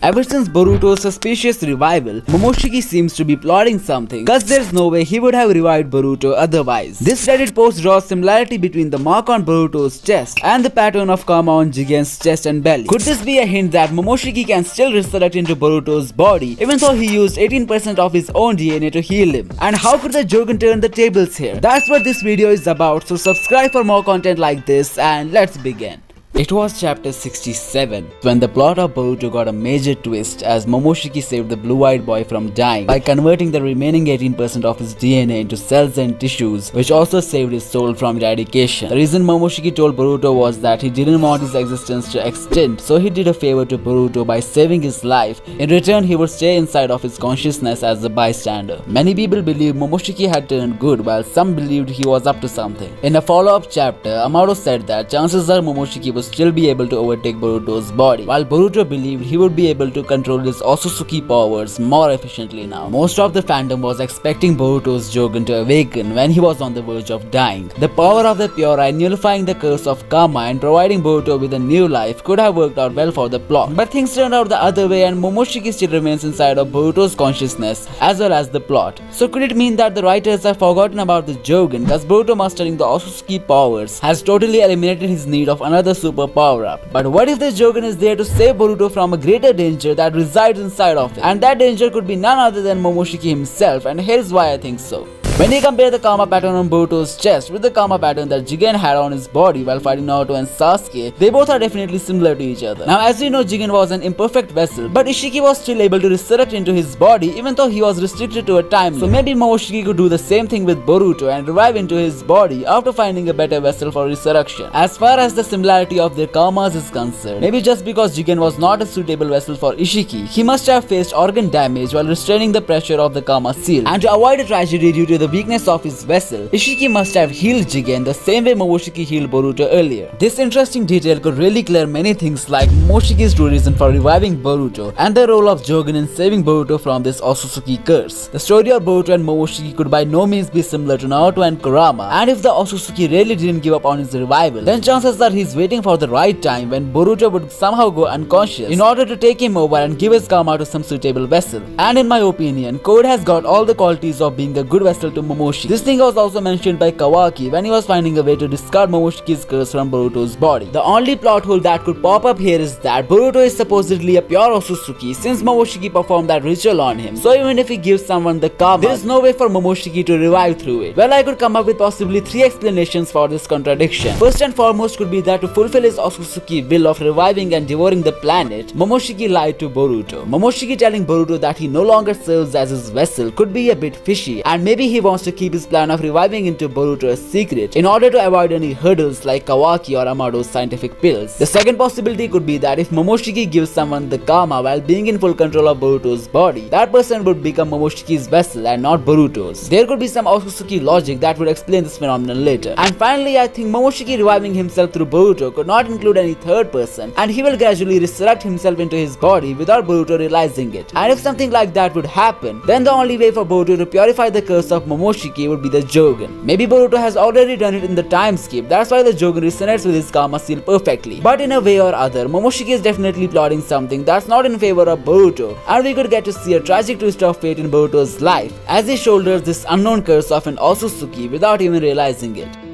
Ever since Boruto's suspicious revival, Momoshiki seems to be plotting something, cause there's no way he would have revived Boruto otherwise. This Reddit post draws similarity between the mark on Boruto's chest and the pattern of karma on Jigen's chest and belly. Could this be a hint that Momoshiki can still resurrect into Boruto's body even though he used 18% of his own DNA to heal him? And how could the Jougan turn the tables here? That's what this video is about, so subscribe for more content like this and let's begin. It was chapter 67 when the plot of Boruto got a major twist as Momoshiki saved the blue-eyed boy from dying by converting the remaining 18% of his DNA into cells and tissues, which also saved his soul from eradication. The reason Momoshiki told Boruto was that he didn't want his existence to extend, so he did a favor to Boruto by saving his life. In return, he would stay inside of his consciousness as a bystander. Many people believe Momoshiki had turned good, while some believed he was up to something. In a follow-up chapter, Amado said that chances are Momoshiki would still be able to overtake Boruto's body, while Boruto believed he would be able to control his Otsutsuki powers more efficiently now. Most of the fandom was expecting Boruto's Jougan to awaken when he was on the verge of dying. The power of the Pure Eye nullifying the curse of karma and providing Boruto with a new life could have worked out well for the plot, but things turned out the other way and Momoshiki still remains inside of Boruto's consciousness as well as the plot. So could it mean that the writers have forgotten about the Jougan, thus Boruto mastering the Otsutsuki powers has totally eliminated his need of another super power-up? But what if the Jougan is there to save Boruto from a greater danger that resides inside of it? And that danger could be none other than Momoshiki himself, and here's why I think so. When you compare the karma pattern on Boruto's chest with the karma pattern that Jigen had on his body while fighting Naruto and Sasuke, they both are definitely similar to each other. Now as we know, Jigen was an imperfect vessel, but Isshiki was still able to resurrect into his body even though he was restricted to a time limit. So maybe Momoshiki could do the same thing with Boruto and revive into his body after finding a better vessel for resurrection. As far as the similarity of their karmas is concerned, maybe just because Jigen was not a suitable vessel for Isshiki, he must have faced organ damage while restraining the pressure of the karma seal. And to avoid a tragedy due to the weakness of his vessel, Isshiki must have healed Jigen the same way Momoshiki healed Boruto earlier. This interesting detail could really clear many things like Momoshiki's true reason for reviving Boruto and the role of Jougan in saving Boruto from this Otsutsuki curse. The story of Boruto and Momoshiki could by no means be similar to Naruto and Kurama, and if the Otsutsuki really didn't give up on his revival, then chances are he's waiting for the right time when Boruto would somehow go unconscious in order to take him over and give his karma to some suitable vessel. And in my opinion, Code has got all the qualities of being a good vessel to Momoshiki. This thing was also mentioned by Kawaki when he was finding a way to discard Momoshiki's curse from Boruto's body. The only plot hole that could pop up here is that Boruto is supposedly a pure Otsutsuki since Momoshiki performed that ritual on him. So even if he gives someone the karma, there is no way for Momoshiki to revive through it. Well, I could come up with possibly 3 explanations for this contradiction. First and foremost could be that to fulfill his Otsutsuki will of reviving and devouring the planet, Momoshiki lied to Boruto. Momoshiki telling Boruto that he no longer serves as his vessel could be a bit fishy, and maybe he wants to keep his plan of reviving into Boruto a secret in order to avoid any hurdles like Kawaki or Amado's scientific pills. The second possibility could be that if Momoshiki gives someone the karma while being in full control of Boruto's body, that person would become Momoshiki's vessel and not Boruto's. There could be some Otsutsuki logic that would explain this phenomenon later. And finally, I think Momoshiki reviving himself through Boruto could not include any third person, and he will gradually resurrect himself into his body without Boruto realizing it. And if something like that would happen, then the only way for Boruto to purify the curse of Momoshiki would be the Jougan. Maybe Boruto has already done it in the Timeskip, that's why the Jougan resonates with his karma seal perfectly. But in a way or other, Momoshiki is definitely plotting something that's not in favor of Boruto, and we could get to see a tragic twist of fate in Boruto's life as he shoulders this unknown curse of an Otsutsuki without even realizing it.